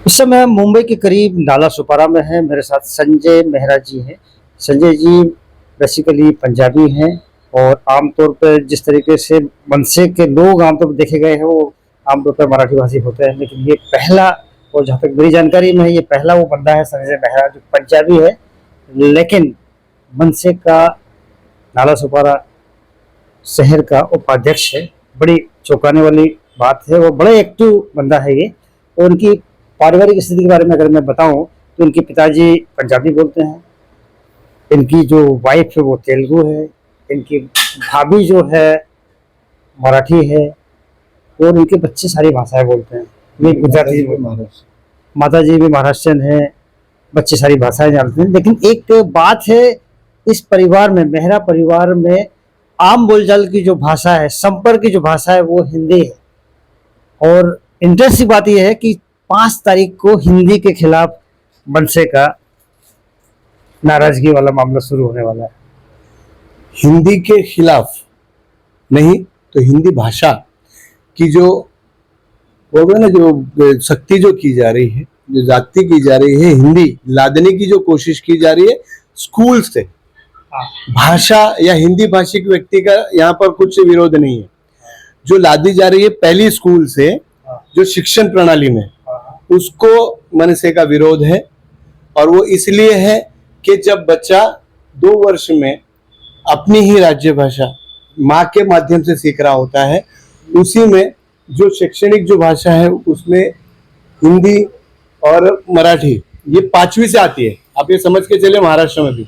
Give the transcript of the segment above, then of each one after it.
इस समय हम मुंबई के करीब नालासोपारा में हैं। मेरे साथ संजय मेहरा जी हैं। संजय जी बेसिकली पंजाबी हैं और आमतौर पर जिस तरीके से मनसे के लोग आमतौर पर देखे गए हैं वो आमतौर पर मराठी भाषी होते हैं, लेकिन ये पहला, और जहाँ तक मेरी जानकारी में है, ये पहला वो बंदा है संजय मेहरा जो पंजाबी है लेकिन मनसे का नालासोपारा शहर का उपाध्यक्ष है। बड़ी चौंकाने वाली बात है। वो बड़े एक्टिव बंदा है ये। और उनकी पारिवारिक स्थिति के बारे में अगर मैं बताऊं तो इनके पिताजी पंजाबी बोलते हैं, इनकी जो वाइफ है वो तेलुगु है, इनकी भाभी जो है मराठी है और इनके बच्चे सारी भाषाएं बोलते हैं। ये गुजराती, माता जी भी महाराष्ट्रियन है, बच्चे सारी भाषाएं जानते हैं। लेकिन एक बात है, इस परिवार में, मेहरा परिवार में आम बोलचाल की जो भाषा है, संपर्क की जो भाषा है वो हिंदी है। और इंटरेस्टिंग बात यह है कि 5 तारीख को हिंदी के खिलाफ मनसे का नाराजगी वाला मामला शुरू होने वाला है। हिंदी के खिलाफ नहीं तो हिंदी भाषा की जो बोल रहे ना, जो सख्ती जो की जा रही है, जो जाति की जा रही है, हिंदी लादने की जो कोशिश की जा रही है स्कूल से, भाषा या हिंदी भाषिक व्यक्ति का यहाँ पर कुछ विरोध नहीं है। जो लादी जा रही है पहली स्कूल से, जो शिक्षण प्रणाली में, उसको मनसे का विरोध है। और वो इसलिए है कि जब बच्चा 2 वर्ष में अपनी ही राज्य भाषा माँ के माध्यम से सीख रहा होता है, उसी में जो शैक्षणिक जो भाषा है उसमें हिंदी और मराठी ये 5वीं से आती है। आप ये समझ के चले महाराष्ट्र में भी,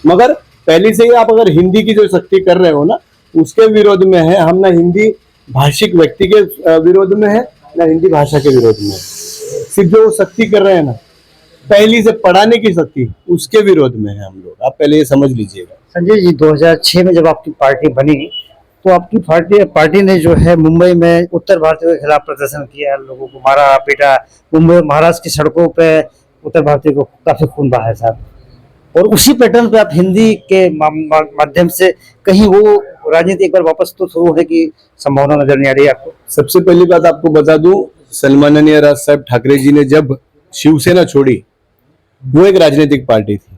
मगर पहले से ही आप अगर हिंदी की जो सख्ती कर रहे हो ना, उसके विरोध में है हम, ना हिंदी भाषिक व्यक्ति के विरोध में है, ना हिंदी भाषा के विरोध में है। सिर्फ जो सख्ती कर रहे हैं ना, पहली से पढ़ाने की सख्ती, उसके विरोध में है हम लोग। आप पहले ये समझ लीजिएगा। संजय जी, 2006 में जब आपकी पार्टी बनी तो आपकी पार्टी ने जो है मुंबई में उत्तर भारतीयों के खिलाफ प्रदर्शन किया, लोगों को मारा पीटा। मुंबई महाराष्ट्र की सड़कों पे उत्तर भारतीयों को काफी खून बहाया साहब। और उसी पैटर्न पे आप हिंदी के माध्यम से कहीं वो राजनीति एक बार वापस तो शुरू होने की संभावना नजर नहीं आ रही है आपको? सबसे पहली बात आपको बता दूं, सन्माननीय राज साहब ठाकरे जी ने जब शिवसेना छोड़ी, वो एक राजनीतिक पार्टी थी।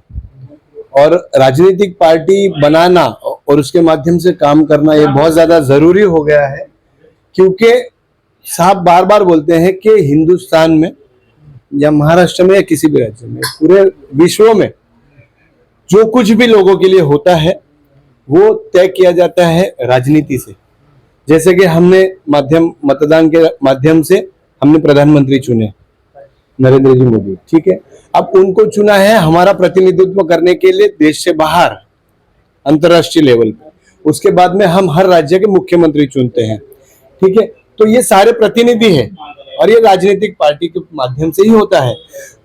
और राजनीतिक पार्टी बनाना और उसके माध्यम से काम करना ये बहुत ज्यादा जरूरी हो गया है, क्योंकि साहब बार बार बोलते हैं कि हिंदुस्तान में या महाराष्ट्र में या किसी भी राज्य में, पूरे विश्व में जो कुछ भी लोगों के लिए होता है वो तय किया जाता है राजनीति से। जैसे कि हमने मतदान के माध्यम से हमने प्रधानमंत्री चुने, नरेंद्र जी मोदी, ठीक है। अब उनको चुना है हमारा प्रतिनिधित्व करने के लिए देश से बाहर, अंतर्राष्ट्रीय लेवल पे। उसके बाद में हम हर राज्य के मुख्यमंत्री चुनते हैं, ठीक है। तो ये सारे प्रतिनिधि है और ये राजनीतिक पार्टी के माध्यम से ही होता है।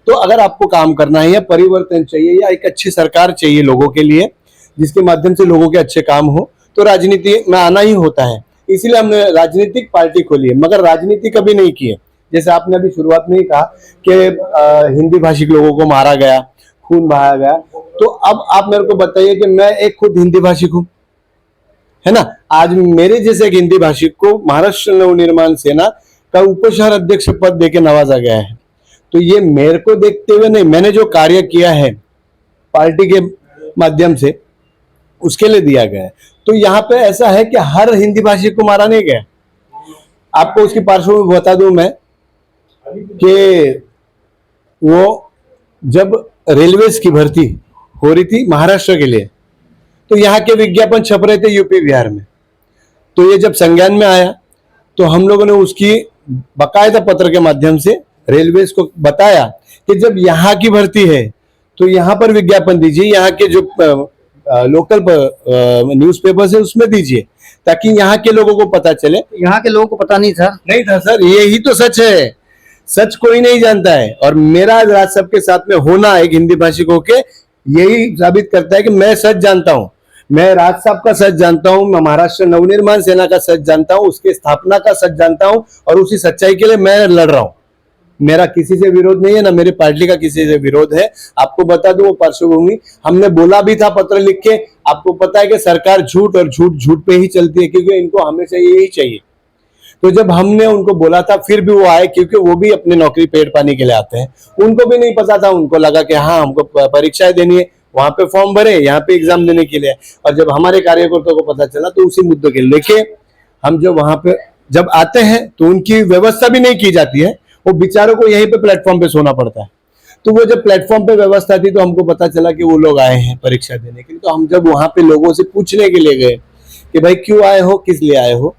तो अगर आपको काम करना है या परिवर्तन चाहिए या एक अच्छी सरकार चाहिए लोगों के लिए, जिसके माध्यम से लोगों के अच्छे काम हो, तो राजनीति में आना ही होता है। इसीलिए हमने राजनीतिक पार्टी खोली है, मगर राजनीति कभी नहीं की है। जैसे आपने अभी शुरुआत में ही कहा कि हिंदी भाषिक लोगों को मारा गया, खून बहाया गया, तो अब आप मेरे को बताइए कि मैं एक खुद हिंदी भाषिक हूं, है ना। आज मेरे जैसे एक हिंदी भाषिक को महाराष्ट्र नवनिर्माण सेना का उप शहर अध्यक्ष पद देके नवाजा गया है। तो ये मेरे को देखते हुए नहीं, मैंने जो कार्य किया है पार्टी के माध्यम से, उसके लिए दिया गया है। तो यहाँ पे ऐसा है कि हर हिंदी भाषिक को मारा नहीं गया। आपको उसकी पार्श्वभूमि बता दूं मैं कि वो जब रेलवेज की भर्ती हो रही थी महाराष्ट्र के लिए, तो यहाँ के विज्ञापन छप रहे थे यूपी बिहार में। तो ये जब संज्ञान में आया तो हम लोगों ने उसकी बाकायदा पत्र के माध्यम से रेलवेज को बताया कि जब यहाँ की भर्ती है तो यहाँ पर विज्ञापन दीजिए, यहाँ के जो लोकल न्यूज़पेपर्स है उसमें दीजिए, ताकि यहाँ के लोगों को पता चले। यहाँ के लोगों को पता नहीं था सर, यही तो सच है। सच कोई नहीं जानता है। और मेरा राज साहब के साथ में होना एक हिंदी भाषिक होके यही साबित करता है कि मैं सच जानता हूँ। मैं राज साहब का सच जानता हूँ, मैं महाराष्ट्र नवनिर्माण सेना का सच जानता हूँ, उसके स्थापना का सच जानता हूँ, और उसी सच्चाई के लिए मैं लड़ रहा हूँ। मेरा किसी से विरोध नहीं है, ना मेरी पार्टी का किसी से विरोध है। आपको बता दूं वो पार्श्वभूमि हमने बोला भी था पत्र लिख के। आपको पता है कि सरकार झूठ और झूठ पे ही चलती है, क्योंकि इनको हमेशा यही चाहिए तो जब हमने उनको बोला था फिर भी वो आए, क्योंकि वो भी अपनी नौकरी पेट पानी के लिए आते हैं। उनको भी नहीं पता था, उनको लगा कि हाँ हमको परीक्षाएं देनी है, वहां पे फॉर्म भरे, यहाँ पे एग्जाम देने के लिए। और जब हमारे कार्यकर्ताओं को पता चला तो उसी मुद्दे के लेके हम जब वहां पे जब आते हैं तो उनकी व्यवस्था भी नहीं की जाती है, वो बेचारों को यहीं पे प्लेटफॉर्म पे सोना पड़ता है। तो वो जब प्लेटफॉर्म पे व्यवस्था थी तो हमको पता चला कि वो लोग आए हैं परीक्षा देने के लिए। तो हम जब वहां पे लोगों से पूछने के लिए गए कि भाई क्यों आए हो, किस लिए आए हो,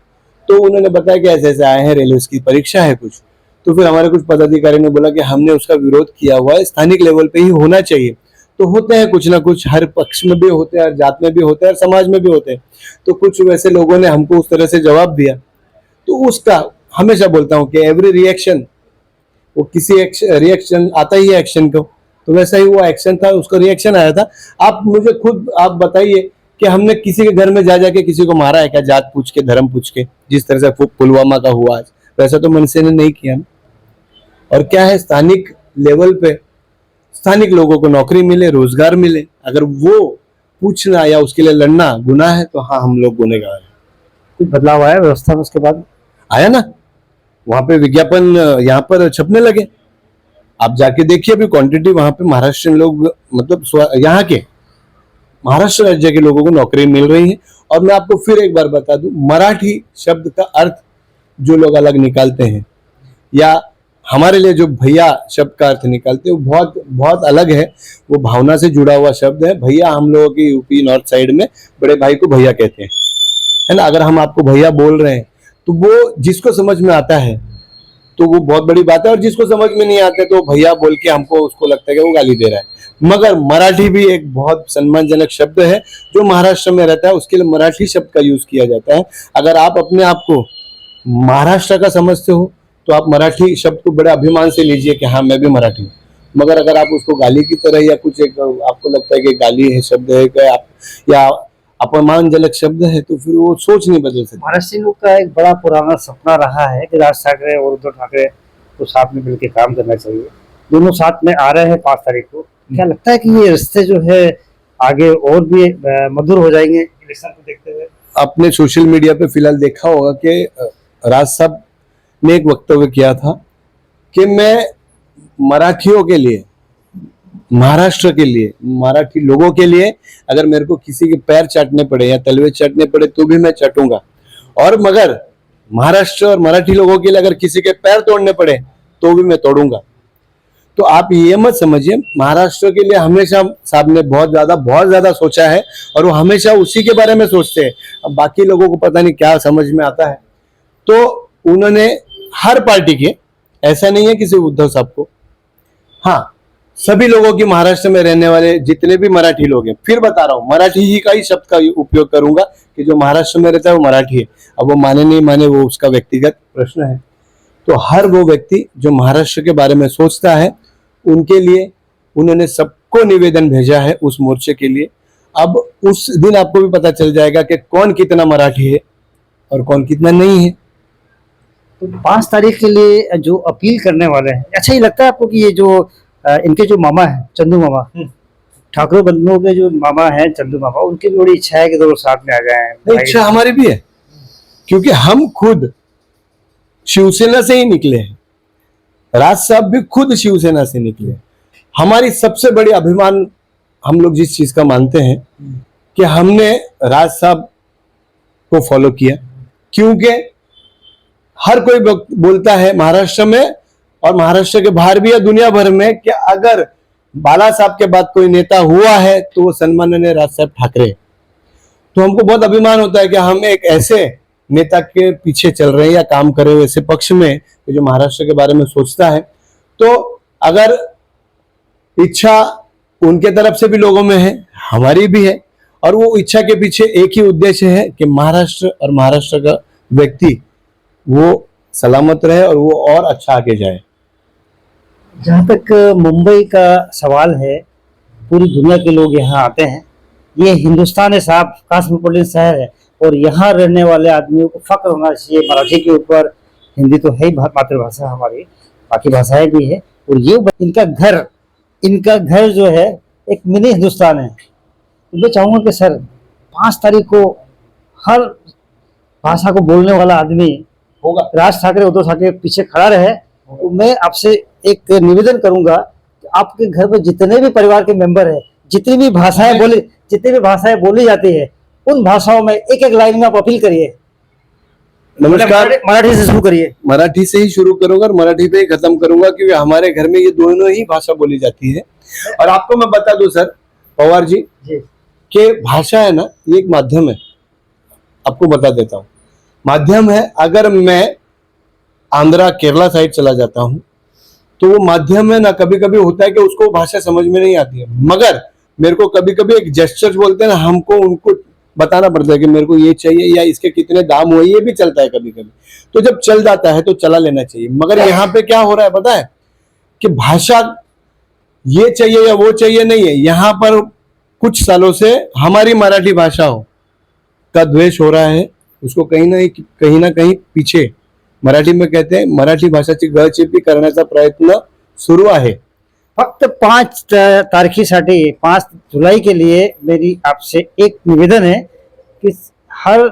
तो उन्होंने बताया कि ऐसे ऐसे आए हैं, रेलवे की परीक्षा है कुछ। तो फिर हमारे कुछ पदाधिकारी ने बोला कि हमने उसका विरोध किया हुआ है, स्थानिक लेवल पे ही होना चाहिए। तो होते हैं कुछ ना कुछ, हर पक्ष में भी होते हैं, हर जात में भी होते हैं, हर समाज में भी होते हैं। तो कुछ वैसे लोगों ने हमको उस तरह से जवाब दिया। तो उसका हमेशा बोलता हूँ कि एवरी रिएक्शन, वो किसी रिएक्शन आता ही है एक्शन को, तो वैसा ही वो एक्शन था, उसका रिएक्शन आया था। आप मुझे खुद आप बताइए कि हमने किसी के घर में जा जाके किसी को मारा है क्या, जात पूछ के, धर्म पूछ के, जिस तरह से पुलवामा का हुआ आज, वैसा तो मनसे ने नहीं किया ना। और क्या है, स्थानिक लेवल पे स्थानिक लोगों को नौकरी मिले, रोजगार मिले, अगर वो पूछना या उसके लिए लड़ना गुनाह है तो हाँ हम लोग गुनहगार हैं। कुछ बदलाव आया व्यवस्था में उसके बाद? आया ना, वहां पे विज्ञापन यहाँ पर छपने लगे, आप जाके देखिए अभी क्वांटिटी वहां पे महाराष्ट्र लोग, मतलब यहाँ के महाराष्ट्र राज्य के लोगों को नौकरी मिल रही है। और मैं आपको फिर एक बार बता दूं, मराठी शब्द का अर्थ जो लोग अलग निकालते हैं या हमारे लिए जो भैया शब्द का अर्थ निकालते हैं वो बहुत बहुत अलग है, वो भावना से जुड़ा हुआ शब्द है। भैया हम लोगों की यूपी नॉर्थ साइड में बड़े भाई को भैया कहते हैं, है ना। अगर हम आपको भैया बोल रहे हैं तो वो जिसको समझ में आता है तो वो बहुत बड़ी बात है, और जिसको समझ में नहीं आता तो भैया बोल के हमको उसको लगता है कि वो गाली दे रहा है। मगर मराठी भी एक बहुत सम्मानजनक शब्द है, जो महाराष्ट्र में रहता है उसके लिए मराठी शब्द का यूज किया जाता है। अगर आप अपने आप को महाराष्ट्र का समझते हो तो आप मराठी शब्द को बड़े अभिमान से लीजिए कि हाँ मैं भी मराठी हूँ। मगर अगर आप उसको गाली की तरह या कुछ एक आपको लगता है कि गाली है शब्द है या अपमानजनक शब्द है, तो फिर वो सोच नहीं बदल सकती। महाराष्ट्रियों का एक बड़ा पुराना सपना रहा है कि राज ठाकरे और उद्धव ठाकरे को साथ में मिलकर काम करना चाहिए। दोनों साथ में आ रहे हैं 5 तारीख को। क्या लगता है कि ये रिश्ते जो है आगे और भी मधुर हो जाएंगे इलेक्शन को देखते हुए? आपने सोशल मीडिया पे फिलहाल देखा होगा कि राज साहब ने एक वक्तव्य किया था कि मैं मराठियों के लिए, महाराष्ट्र के लिए, मराठी लोगों के लिए अगर मेरे को किसी के पैर चाटने पड़े या तलवे चाटने पड़े तो भी मैं चाटूंगा, और मगर महाराष्ट्र और मराठी लोगों के लिए अगर किसी के पैर तोड़ने पड़े तो भी मैं तोड़ूंगा। तो आप ये मत समझिए, महाराष्ट्र के लिए हमेशा साहब ने बहुत ज्यादा सोचा है और वो हमेशा उसी के बारे में सोचते हैं। अब बाकी लोगों को पता नहीं क्या समझ में आता है। तो उन्होंने हर पार्टी के, ऐसा नहीं है किसी उद्धव साहब को, हाँ सभी लोगों की, महाराष्ट्र में रहने वाले जितने भी मराठी लोग हैं, फिर बता रहा हूँ मराठी ही का ही शब्द का उपयोग करूंगा कि जो महाराष्ट्र में रहता है वो मराठी है। अब वो माने नहीं माने वो उसका व्यक्तिगत प्रश्न है। तो हर वो व्यक्ति जो महाराष्ट्र के बारे में सोचता है उनके लिए उन्होंने सबको निवेदन भेजा है उस मोर्चे के लिए। अब उस दिन आपको भी पता चल जाएगा कि कौन कितना मराठी है और कौन कितना नहीं है। तो 5 तारीख के लिए जो अपील करने वाले हैं, अच्छा ही लगता है आपको कि ये जो इनके जो मामा है चंदू मामा, ठाकुर बंधुओं के जो मामा हैं चंदू मामा, उनकी भी बड़ी इच्छा है कि दोनों साथ में आ जाएं? इच्छा हमारी भी है, क्योंकि हम खुद शिवसेना से ही निकले हैं। राज साहब भी खुद शिवसेना से निकले। हमारी सबसे बड़ी अभिमान हम लोग जिस चीज का मानते हैं कि हमने राज साहब को फॉलो किया, क्योंकि हर कोई बोलता है महाराष्ट्र में और महाराष्ट्र के बाहर भी या दुनिया भर में कि अगर बाला साहब के बाद कोई नेता हुआ है तो वो सम्माननीय राज साहब ठाकरे। तो हमको बहुत अभिमान होता है कि हम एक ऐसे नेता के पीछे चल रहे हैं या काम कर रहे हैं ऐसे पक्ष में जो महाराष्ट्र के बारे में सोचता है। तो अगर इच्छा उनके तरफ से भी लोगों में है, हमारी भी है, और वो इच्छा के पीछे एक ही उद्देश्य है कि महाराष्ट्र और महाराष्ट्र का व्यक्ति वो सलामत रहे और वो और अच्छा आगे जाए। जहाँ तक मुंबई का सवाल है, पूरी दुनिया के लोग यहाँ आते हैं। ये हिंदुस्तान है साहब, कॉस्मोपॉलिटन शहर है, और यहाँ रहने वाले आदमियों को फख्र होना चाहिए मराठी के ऊपर। हिंदी तो है ही मातृभाषा हमारी, बाकी भाषाएं भी है, और ये इनका घर जो है एक मिनी हिंदुस्तान है। तो मैं चाहूँगा कि सर 5 तारीख को हर भाषा को बोलने वाला आदमी होगा। राज ठाकरे, उद्धव ठाकरे पीछे खड़ा रहे। तो मैं आपसे एक निवेदन करूंगा कि आपके घर में जितने भी परिवार के मेंबर हैं, जितनी भी भाषाएं बोली जाती है, उन भाषाओं में एक एक लाइन में आप अपील करिए। नमस्कार, मराठी से शुरू करिए। मराठी से ही शुरू करूंगा और मराठी पे ही खत्म करूंगा, क्योंकि हमारे घर में ये दोनों ही भाषा बोली जाती है। और आपको मैं बता दूं सर पवार जी, कि भाषा है ना, ये एक माध्यम है। आपको बता देता हूँ, माध्यम है। अगर मैं आंध्रा केरला साइड चला जाता हूँ तो वो माध्यम है ना, कभी कभी होता है कि उसको भाषा समझ में नहीं आती है, मगर मेरे को कभी कभी एक जेस्चर बोलते हैं ना, हमको उनको बताना पड़ता है कि मेरे को ये चाहिए या इसके कितने दाम हुए, ये भी चलता है कभी कभी। तो जब चल जाता है तो चला लेना चाहिए। मगर यहाँ पे क्या हो रहा है पता है, कि भाषा ये चाहिए या वो चाहिए नहीं है। यहाँ पर कुछ सालों से हमारी मराठी भाषा का द्वेष हो रहा है, उसको कहीं ना कहीं पीछे, मराठी में कहते हैं मराठी भाषाची गळचेपी करण्याचा प्रयत्न सुरू आहे। फक्त 5 तारखेसाठी, 5 जुलाई के लिए मेरी आपसे एक निवेदन है कि हर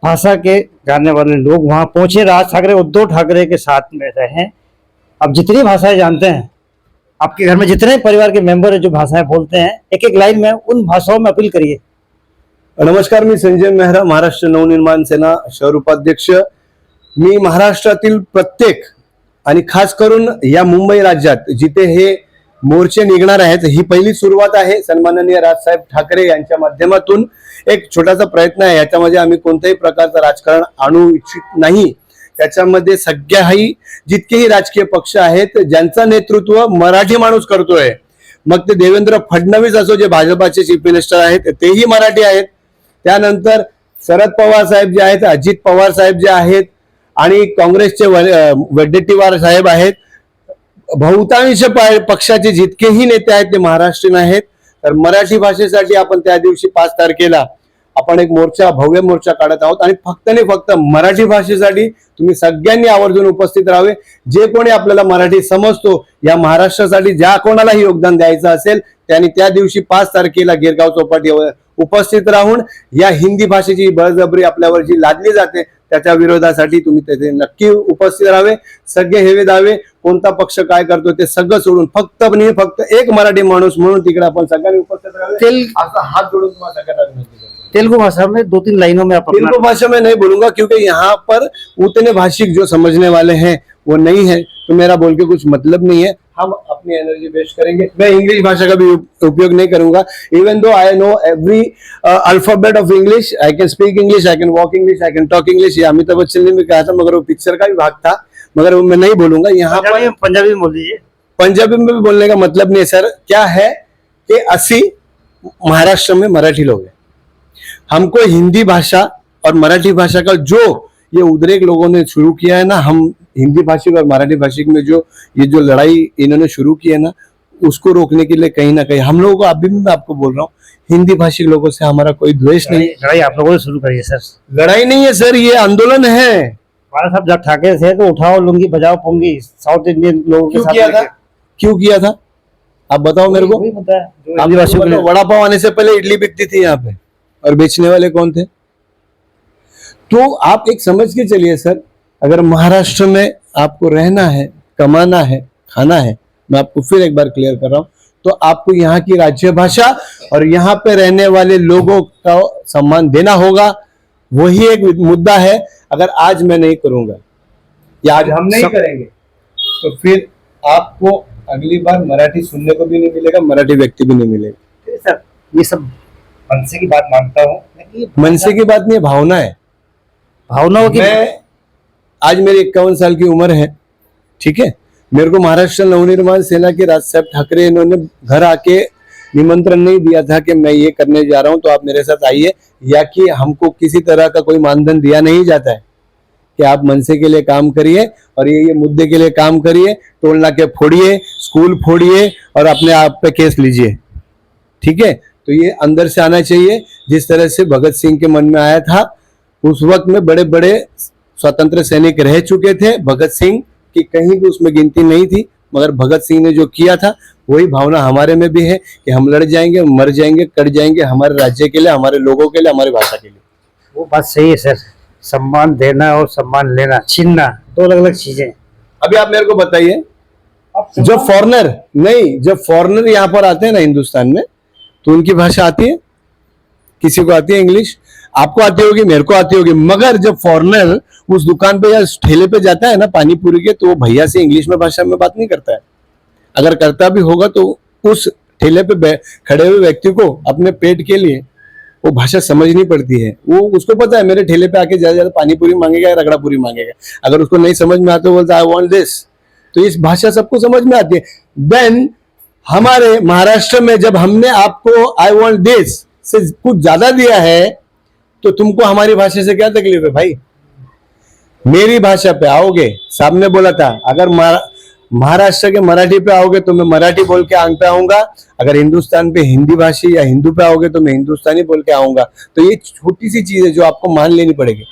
भाषा के जानने वाले लोग वहां पहुंचे, राज ठाकरे, उद्धव ठाकरे के साथ में रहें। आप जितनी भाषाएं जानते हैं, आपके घर में जितने परिवार के मेंबर हैं जो भाषाएं बोलते हैं, एक एक लाइन में उन भाषाओं में अपील करिए। नमस्कार, मी संजय मेहरा, महाराष्ट्र नवनिर्माण सेना शहर उपाध्यक्ष। मी महाराष्ट्रातील प्रत्येक आणि खास करून या मुंबई राज्यात जिथे हे मोर्चे निघणार आहेत, ही पहिली सुरुवात आहे। सन्माननीय राजसाहेब ठाकरे यांच्या माध्यमातून एक छोटासा प्रयत्न आहे। याच्यामध्ये आम्ही कोणत्याही प्रकारचं राजकारण आणू इच्छित नाही। त्याच्यामध्ये सगळ्याही जितकेही राजकीय पक्ष आहेत, ज्यांचं नेतृत्व मराठी माणूस करतोय, मग ते देवेंद्र फडणवीस असो, जे भाजपाचे चीफ मिनिस्टर आहेत, तेही मराठी आहेत। त्यानंतर शरद पवार साहेब जे आहेत, अजित पवार साहेब जे आहेत, आणि काँग्रेसचे वडेट्टीवार साहेब आहेत। बहुतांश पक्षाचे जितकेही नेते आहेत ते महाराष्ट्रीयन आहेत। तर मराठी भाषेसाठी आपण त्या दिवशी 5 तारखेला आपण एक मोर्चा, भव्य मोर्चा काढत आहोत। आणि फक्त मराठी भाषेसाठी तुम्ही सगळ्यांनी आवर्जून उपस्थित राहावे। जे कोणी आपल्याला मराठी समजतो, या महाराष्ट्रासाठी ज्या कोणालाही योगदान द्यायचं असेल, त्यांनी त्या दिवशी 5 तारखेला गिरगाव चौपाटीवर उपस्थित राहून या हिंदी भाषेची बळजबरी आपल्यावर जी लादली जाते, त्याच्या विरोधासाठी तुम्ही तिथे नक्की उपस्थित राहावे। सगळे हेवे दावे, कोणता पक्ष काय करतो ते सगळं सोडून फक्त एक मराठी माणूस म्हणून तिकडे आपण सगळ्यांनी उपस्थित राहावे। असा हात जोडून तुम्हाला सगळ्यांना विनंती करतो। तेलुगु भाषा में 2-3 लाइनों में आप तेलुगु भाषा में नहीं बोलूंगा, क्योंकि यहाँ पर उतने भाषिक जो समझने वाले हैं वो नहीं है, तो मेरा बोल के कुछ मतलब नहीं है। हम अपनी एनर्जी वेस्ट करेंगे। मैं इंग्लिश भाषा का भी उपयोग नहीं करूंगा। Even though I know every alphabet of English, I can speak English, I can walk English, I can talk English. ये अमिताभ बच्चन ने भी कहा था, मगर वो पिक्चर का भी भाग था, मगर मैं नहीं बोलूंगा। यहाँ पर पंजाबी में बोल दीजिए। पंजाबी में भी बोलने का मतलब नहीं है सर। क्या है कि असी महाराष्ट्र में मराठी लोग हैं, हमको हिंदी भाषा और मराठी भाषा का जो ये उद्रेक लोगों ने शुरू किया है ना, हम हिंदी भाषिक और मराठी भाषिक में जो लड़ाई इन्होंने शुरू की है ना, उसको रोकने के लिए कहीं ना कहीं हम लोगों को, अभी भी मैं आपको बोल रहा हूँ, हिंदी भाषिक लोगों से हमारा कोई द्वेष नहीं। लड़ाई आप लोगों ने शुरू करी है सर। लड़ाई नहीं है सर, ये आंदोलन है। बाला साहब जब ठाकरे थे तो उठाओ लुंगी बजाओ पोंगी, साउथ इंडियन लोगों के साथ क्यों किया था आप बताओ मेरे को। आदिवासियों के लिए वड़ा पाव आने से पहले इडली बिकती थी यहाँ पे, और बेचने वाले कौन थे। तो आप एक समझ के चलिए सर, अगर महाराष्ट्र में आपको रहना है, कमाना है, खाना है, मैं आपको फिर एक बार क्लियर कर रहा हूं, तो आपको यहाँ की राज्य भाषा और यहाँ पे रहने वाले लोगों का सम्मान देना होगा। वही एक मुद्दा है। अगर आज मैं नहीं करूंगा या आज हम नहीं करेंगे, तो फिर आपको अगली बार मराठी सुनने को भी नहीं मिलेगा, मराठी व्यक्ति भी नहीं मिलेगा। सर ये सब मनसे की बात मानता हूँ, मनसे की बात नहीं, भावना है। भावनाओं की। मैं आज मेरी 51 साल की उम्र है, ठीक है। मेरे को महाराष्ट्र नवनिर्माण सेना के राज साहब ठाकरे इन्होंने घर आके निमंत्रण नहीं दिया था कि मैं ये करने जा रहा हूं, तो आप मेरे साथ आइए, या कि हमको किसी तरह का कोई मानधन दिया नहीं जाता है कि आप मनसे के लिए काम करिए और ये मुद्दे के लिए काम करिए, टोल नाके फोड़िए, स्कूल फोड़िए और अपने आप पे केस लीजिए, ठीक है। तो ये अंदर से आना चाहिए। जिस तरह से भगत सिंह के मन में आया था, उस वक्त में बड़े बड़े स्वतंत्र सैनिक रह चुके थे, भगत सिंह की कहीं भी उसमें गिनती नहीं थी, मगर भगत सिंह ने जो किया था वही भावना हमारे में भी है कि हम लड़ जाएंगे, मर जाएंगे, कट जाएंगे, हमारे राज्य के लिए, हमारे लोगों के लिए, हमारी भाषा के लिए। वो बात सही है सर। सम्मान देना और सम्मान लेना, छीनना दो अलग अलग चीजें हैं। अभी आप मेरे को बताइए, जब फॉरेनर यहाँ पर आते हैं ना हिंदुस्तान में, तो उनकी भाषा आती है, किसी को आती है इंग्लिश, आपको आती होगी, मेरे को आती होगी, मगर जब फॉरेनर उस दुकान पे या ठेले पे जाता है ना पानी पूरी के, तो वो भैया से इंग्लिश में भाषा में बात नहीं करता है। अगर करता भी होगा तो उस ठेले पे खड़े हुए व्यक्ति को अपने पेट के लिए वो भाषा समझनी पड़ती है। वो उसको पता है मेरे ठेले पे आके ज्यादा ज्यादा पानी पूरी मांगेगा या रगड़ा पूरी मांगेगा। अगर उसको नहीं समझ में आता तो बोलता आई वांट दिस, तो इस भाषा सबको समझ में आती है। देन हमारे महाराष्ट्र में जब हमने आपको आई वांट दिस से कुछ ज्यादा दिया है, तो तुमको हमारी भाषा से क्या तकलीफ है भाई? मेरी भाषा पे आओगे, सामने बोला था, अगर महाराष्ट्र के मराठी पे आओगे तो मैं मराठी बोल के आंग पे आऊंगा, अगर हिंदुस्तान पे हिंदी भाषी या हिंदू पे आओगे तो मैं हिंदुस्तानी बोल के आऊंगा। तो ये छोटी सी चीज है जो आपको मान लेनी पड़ेगी,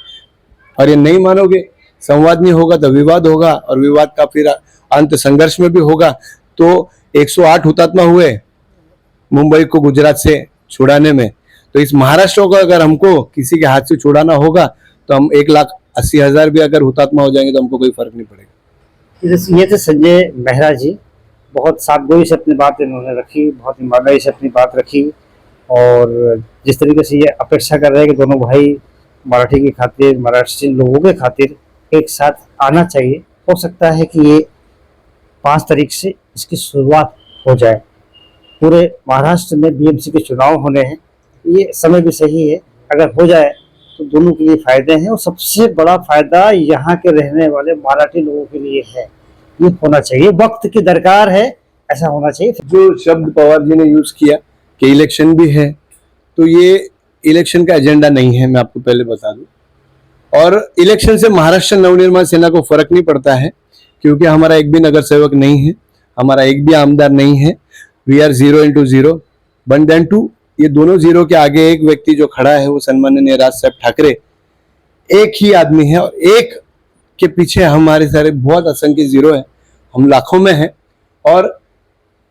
और ये नहीं मानोगे, संवाद नहीं होगा तो विवाद होगा, और विवाद का फिर अंत संघर्ष में भी होगा। तो 108 हुतात्मा हुए मुंबई को गुजरात से छुड़ाने में, तो इस महाराष्ट्र को अगर हमको किसी के हाथ से छुड़ाना होगा तो हम 1,80,000 भी अगर हुतात्मा हो जाएंगे तो हमको कोई फर्क नहीं पड़ेगा। ये थे संजय मेहरा जी, बहुत सादगी से अपनी बात इन्होंने रखी, बहुत ईमानदारी से अपनी बात रखी, और जिस तरीके से ये अपेक्षा कर रहे हैं कि दोनों भाई मराठी की खातिर, महाराष्ट्र लोगों के खातिर एक साथ आना चाहिए, हो सकता है कि ये 5 तारीख से इसकी शुरुआत हो जाए। पूरे महाराष्ट्र में बीएमसी के चुनाव होने हैं, ये समय भी सही है, अगर हो जाए तो दोनों के लिए फायदे हैं, और सबसे बड़ा फायदा यहाँ के रहने वाले मराठी लोगों के लिए है। ये होना चाहिए, वक्त की दरकार है, ऐसा होना चाहिए। जो शब्द पवार जी ने यूज किया कि इलेक्शन भी है, तो ये इलेक्शन का एजेंडा नहीं है, मैं आपको पहले बता दूं। और इलेक्शन से महाराष्ट्र नवनिर्माण सेना को फर्क नहीं पड़ता है, क्योंकि हमारा एक भी नगर सेवक नहीं है, हमारा एक भी आमदार नहीं है। We are 0 into 0 1 then 2। ये दोनों जीरो के आगे एक व्यक्ति जो खड़ा है वो सन्माननीय राज साहब ठाकरे, एक ही आदमी है, और एक के पीछे हमारे सारे बहुत असंख्य जीरो है, हम लाखों में हैं। और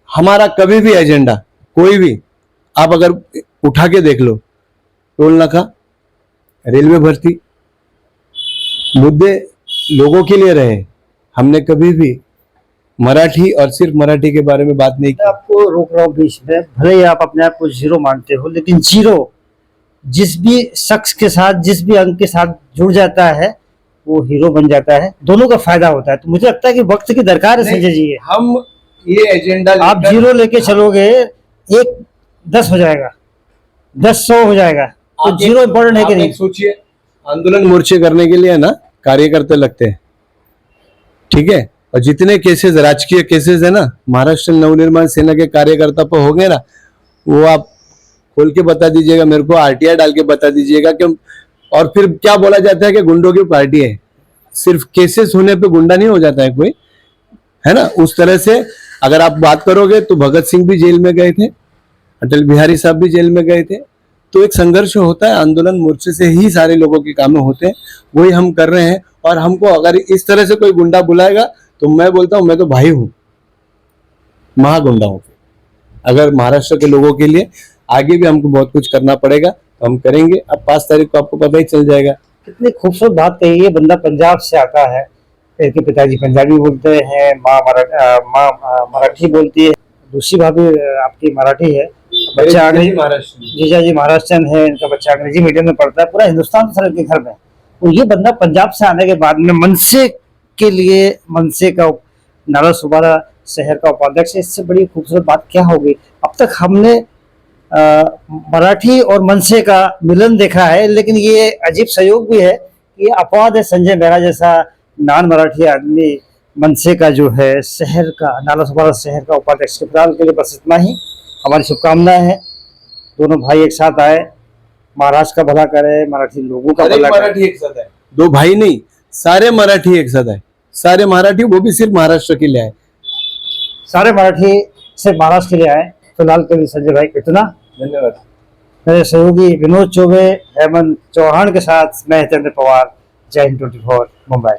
हमारा कभी भी एजेंडा, कोई भी आप अगर उठा के देख लो, टोल नाका, रेलवे भर्ती, मुद्दे लोगों के लिए रहे, हमने कभी भी मराठी और सिर्फ मराठी के बारे में बात नहीं की। आपको रोक रहा हूँ बीच में, भले ही आप अपने आप को जीरो मानते हो, लेकिन जीरो जिस भी शख्स के साथ, जिस भी अंक के साथ जुड़ जाता है वो हीरो बन जाता है, दोनों का फायदा होता है। तो मुझे लगता है कि वक्त की दरकार है संजय जी। हम ये एजेंडा, आप जीरो लेके चलोगे, 1 10 हो जाएगा, 10 100 हो जाएगा, तो जीरो इम्पोर्टेंट है कि नहीं? सोचिए, आंदोलन मोर्चे करने के लिए ना कार्यकर्ता लगते हैं, ठीक है, और जितने केसेस, राजकीय केसेस है ना, महाराष्ट्र नवनिर्माण सेना के कार्यकर्ता पर हो गए ना, वो आप खोल के बता दीजिएगा मेरे को, आरटीआई डाल के बता दीजिएगा कि, और फिर क्या बोला जाता है कि गुंडों की पार्टी है। सिर्फ केसेस होने पे गुंडा नहीं हो जाता है कोई, है ना। उस तरह से अगर आप बात करोगे तो भगत सिंह भी जेल में गए थे, अटल बिहारी साहब भी जेल में गए थे। तो एक संघर्ष होता है, आंदोलन मोर्चे से ही सारे लोगों के काम होते हैं, वही हम कर रहे हैं। और हमको अगर इस तरह से कोई गुंडा बुलाएगा तो मैं बोलता हूं मैं तो भाई हूं, महागुंडा हूं। अगर महाराष्ट्र के लोगों के लिए आगे भी हमको बहुत कुछ करना पड़ेगा तो हम करेंगे। अब 5 तारीख को आपको पता ही चल जाएगा। कितनी खूबसूरत बात कही है। बंदा पंजाब से आता है, इनके पिताजी पंजाबी बोलते हैं, माँ मराठी बोलती है, दूसरी भाभी आपकी मराठी है, बच्चा जीजा जी महाराष्ट्रन है, इनका बच्चा अंग्रेजी मीडियम में पढ़ता है, पूरा हिंदुस्तान सर के घर में। तो ये बंदा पंजाब से आने के बाद में मनसे के लिए, मनसे का नाला सुबारा शहर का उपाध्यक्ष, इससे बड़ी खूबसूरत बात क्या होगी। अब तक हमने मराठी और मनसे का मिलन देखा है, लेकिन ये अजीब संयोग भी है कि ये अपवाद है, संजय मेहरा जैसा नॉन मराठी आदमी मनसे का जो है शहर का, नाला सुबारा शहर का उपाध्यक्ष। फिलहाल के लिए बस इतना ही, हमारी शुभकामनाएं हैं, दोनों भाई एक साथ आए, महाराष्ट्र का भला करे, मराठी लोगों का भला करे। मराठी एक साथ है, 2 भाई नहीं, सारे मराठी एक साथ है, सारे मराठी, वो भी सिर्फ महाराष्ट्र के लिए आए, सारे मराठी सिर्फ महाराष्ट्र के लिए आए। फिलहाल के लिए संजय भाई इतना। धन्यवाद। मेरे सहयोगी विनोद चौबे, हेमंत चौहान के साथ मैं हितेंद्र पवार, जय हिंद 24 मुंबई।